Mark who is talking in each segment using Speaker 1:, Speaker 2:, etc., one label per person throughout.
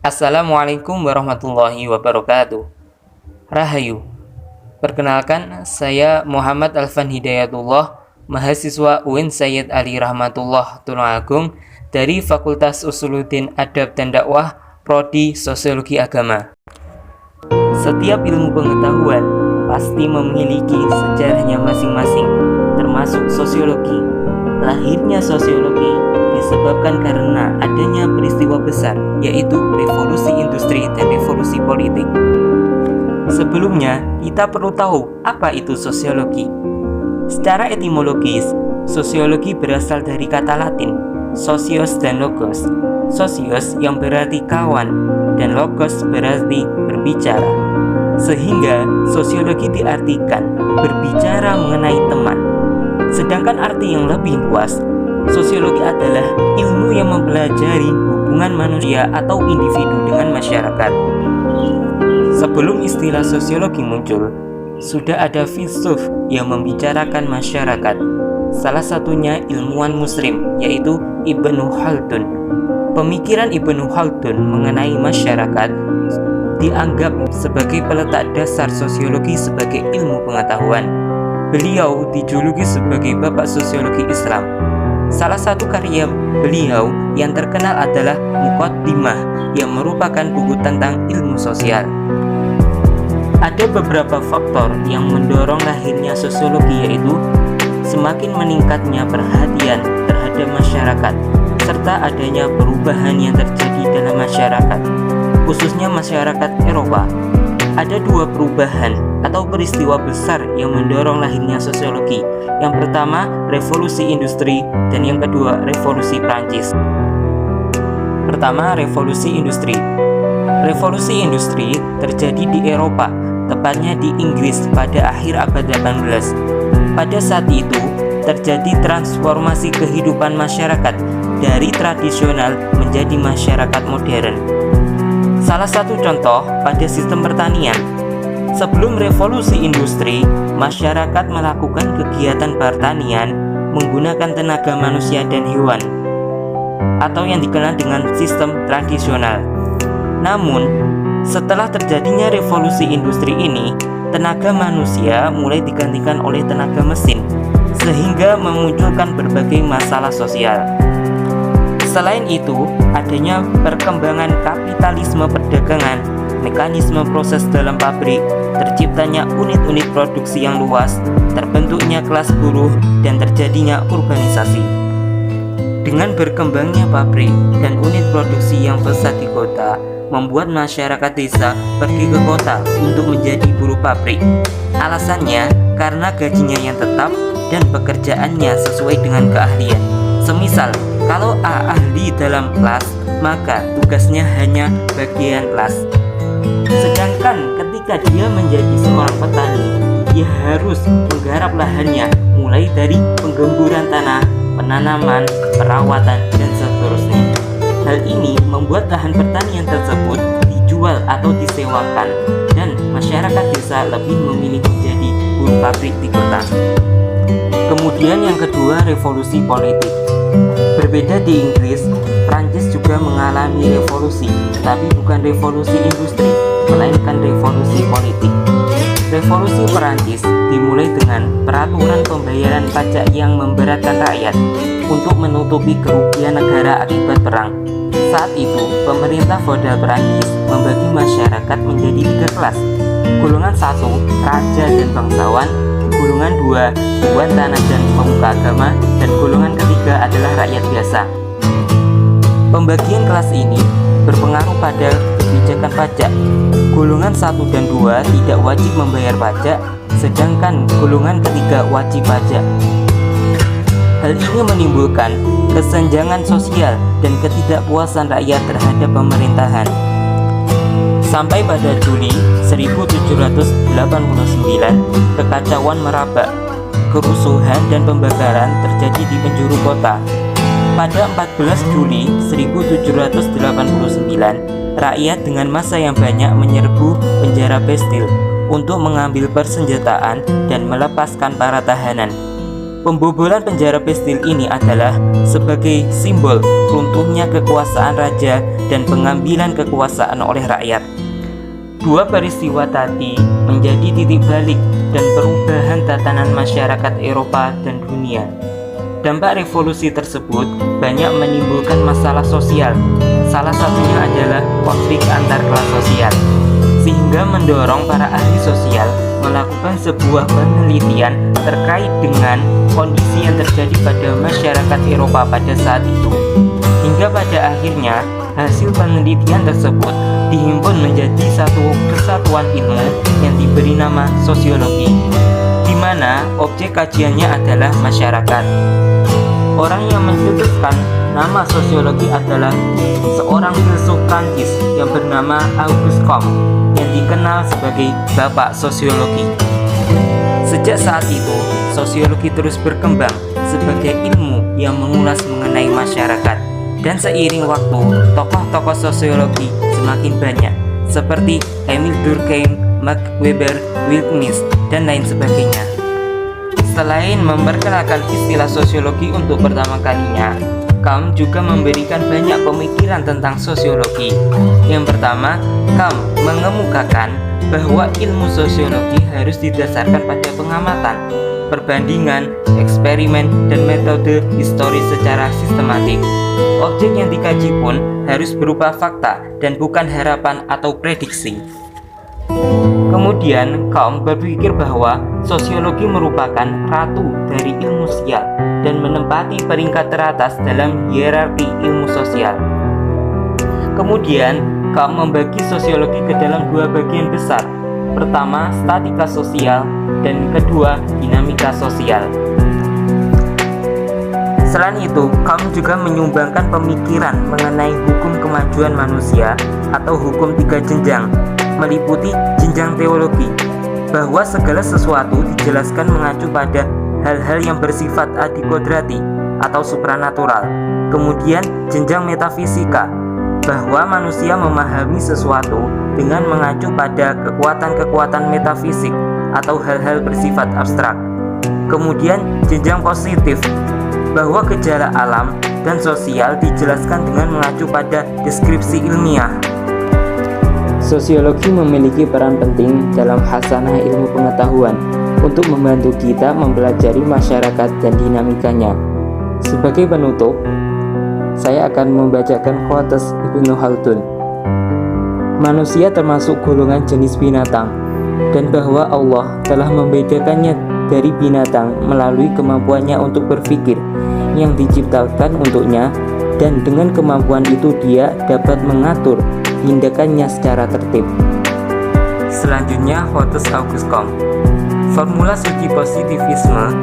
Speaker 1: Assalamualaikum warahmatullahi wabarakatuh. Rahayu. Perkenalkan, saya Muhammad Alfan Hidayatullah, mahasiswa UIN Sayyid Ali Rahmatullah Tulungagung dari Fakultas Usuluddin Adab dan Dakwah, Prodi Sosiologi Agama. Setiap ilmu pengetahuan pasti memiliki sejarahnya masing-masing, termasuk sosiologi. Lahirnya sosiologi disebabkan karena adanya peristiwa besar, yaitu revolusi industri dan revolusi politik. Sebelumnya, kita perlu tahu apa itu sosiologi. Secara etimologis, sosiologi berasal dari kata Latin, socios dan logos. Socios yang berarti kawan, dan logos berarti berbicara. Sehingga, sosiologi diartikan berbicara mengenai teman. Sedangkan arti yang lebih luas, sosiologi adalah ilmu yang mempelajari hubungan manusia atau individu dengan masyarakat. Sebelum istilah sosiologi muncul, sudah ada filsuf yang membicarakan masyarakat. Salah satunya ilmuwan Muslim, yaitu Ibnu Khaldun. Pemikiran Ibnu Khaldun mengenai masyarakat dianggap sebagai peletak dasar sosiologi sebagai ilmu pengetahuan. Beliau dijuluki sebagai bapak sosiologi Islam. Salah satu karya beliau yang terkenal adalah Muqaddimah, yang merupakan buku tentang ilmu sosial. Ada beberapa faktor yang mendorong lahirnya sosiologi, yaitu semakin meningkatnya perhatian terhadap masyarakat, serta adanya perubahan yang terjadi dalam masyarakat, khususnya masyarakat Eropa. Ada dua perubahan atau peristiwa besar yang mendorong lahirnya sosiologi. Yang pertama, revolusi industri, dan yang kedua, revolusi Prancis. Pertama, revolusi industri. Revolusi industri terjadi di Eropa, tepatnya di Inggris pada akhir abad 18. Pada saat itu, terjadi transformasi kehidupan masyarakat dari tradisional menjadi masyarakat modern. Salah satu contoh pada sistem pertanian. Sebelum revolusi industri, masyarakat melakukan kegiatan pertanian menggunakan tenaga manusia dan hewan, atau yang dikenal dengan sistem tradisional. Namun, setelah terjadinya revolusi industri ini, tenaga manusia mulai digantikan oleh tenaga mesin, sehingga memunculkan berbagai masalah sosial. Selain itu, adanya perkembangan kapitalisme perdagangan, mekanisme proses dalam pabrik, terciptanya unit-unit produksi yang luas, terbentuknya kelas buruh, dan terjadinya urbanisasi. Dengan berkembangnya pabrik dan unit produksi yang besar di kota, membuat masyarakat desa pergi ke kota untuk menjadi buruh pabrik. Alasannya karena gajinya yang tetap dan pekerjaannya sesuai dengan keahlian. Semisal, kalau A ahli dalam las, maka tugasnya hanya bagian las. Sedangkan ketika dia menjadi seorang petani, dia harus menggarap lahannya, mulai dari penggemburan tanah, penanaman, perawatan, dan seterusnya. Hal ini membuat lahan pertanian tersebut dijual atau disewakan, dan masyarakat desa lebih memilih menjadi buruh pabrik di kota. Kemudian yang kedua, revolusi politik. Berbeda di Inggris, Prancis juga mengalami revolusi, tapi bukan revolusi industri, melainkan revolusi politik. Revolusi Perancis dimulai dengan peraturan pembayaran pajak yang memberatkan rakyat untuk menutupi kerugian negara akibat perang. Saat itu, pemerintah feodal Perancis membagi masyarakat menjadi 3 kelas. Golongan 1, raja dan bangsawan. Golongan 2, tuan tanah dan pemuka agama. Dan golongan ketiga adalah rakyat biasa. Pembagian kelas ini berpengaruh pada kebijakan pajak. Golongan 1 dan 2 tidak wajib membayar pajak, sedangkan golongan ketiga wajib pajak. Hal ini menimbulkan kesenjangan sosial dan ketidakpuasan rakyat terhadap pemerintahan. Sampai pada Juli 1789, kekacauan merabak. Kerusuhan dan pembakaran terjadi di penjuru kota. Pada 14 Juli 1789, rakyat dengan massa yang banyak menyerbu penjara Bastille untuk mengambil persenjataan dan melepaskan para tahanan. Pembobolan penjara Bastille ini adalah sebagai simbol runtuhnya kekuasaan raja dan pengambilan kekuasaan oleh rakyat. Dua peristiwa tadi menjadi titik balik dan perubahan tatanan masyarakat Eropa dan dunia. Dampak revolusi tersebut banyak menimbulkan masalah sosial. Salah satunya adalah konflik antar kelas sosial, sehingga mendorong para ahli sosial melakukan sebuah penelitian terkait dengan kondisi yang terjadi pada masyarakat Eropa pada saat itu. Hingga pada akhirnya hasil penelitian tersebut dihimpun menjadi satu kesatuan ilmu yang diberi nama sosiologi, di mana objek kajiannya adalah masyarakat. Orang yang mencetuskan nama sosiologi adalah seorang filsuf Prancis yang bernama Auguste Comte, yang dikenal sebagai Bapak Sosiologi. Sejak saat itu, sosiologi terus berkembang sebagai ilmu yang mengulas mengenai masyarakat. Dan seiring waktu, tokoh-tokoh sosiologi semakin banyak, seperti Emil Durkheim, Max Weber, Wilkins, dan lain sebagainya. Selain memperkenalkan istilah sosiologi untuk pertama kalinya, Comte juga memberikan banyak pemikiran tentang sosiologi. Yang pertama, Comte mengemukakan bahwa ilmu sosiologi harus didasarkan pada pengamatan, perbandingan, eksperimen, dan metode historis secara sistematik. Objek yang dikaji pun harus berupa fakta dan bukan harapan atau prediksi. Kemudian, Comte berpikir bahwa sosiologi merupakan ratu dari ilmu sosial dan menempati peringkat teratas dalam hierarki ilmu sosial. Kemudian, Comte membagi sosiologi ke dalam dua bagian besar. Pertama, statika sosial, dan kedua, dinamika sosial. Selain itu, Comte juga menyumbangkan pemikiran mengenai hukum kemajuan manusia atau hukum tiga jenjang, meliputi jenjang teologi, bahwa segala sesuatu dijelaskan mengacu pada hal-hal yang bersifat adikodrati atau supranatural. Kemudian jenjang metafisika, bahwa manusia memahami sesuatu dengan mengacu pada kekuatan-kekuatan metafisik atau hal-hal bersifat abstrak. Kemudian jenjang positif, bahwa gejala alam dan sosial dijelaskan dengan mengacu pada deskripsi ilmiah. Sosiologi memiliki peran penting dalam khasanah ilmu pengetahuan untuk membantu kita mempelajari masyarakat dan dinamikanya. Sebagai penutup, saya akan membacakan quotes Ibnu Khaldun. Manusia termasuk golongan jenis binatang, dan bahwa Allah telah membedakannya dari binatang melalui kemampuannya untuk berpikir yang diciptakan untuknya, dan dengan kemampuan itu dia dapat mengatur tindakannya secara tertib. Selanjutnya, quotes Auguste Comte. Formula suci positivisme,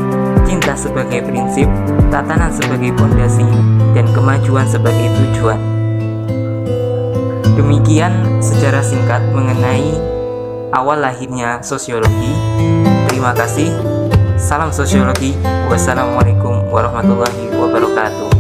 Speaker 1: cinta sebagai prinsip, tatanan sebagai fondasi, dan kemajuan sebagai tujuan. Demikian sejarah singkat mengenai awal lahirnya sosiologi. Terima kasih. Salam sosiologi. Wassalamualaikum warahmatullahi wabarakatuh.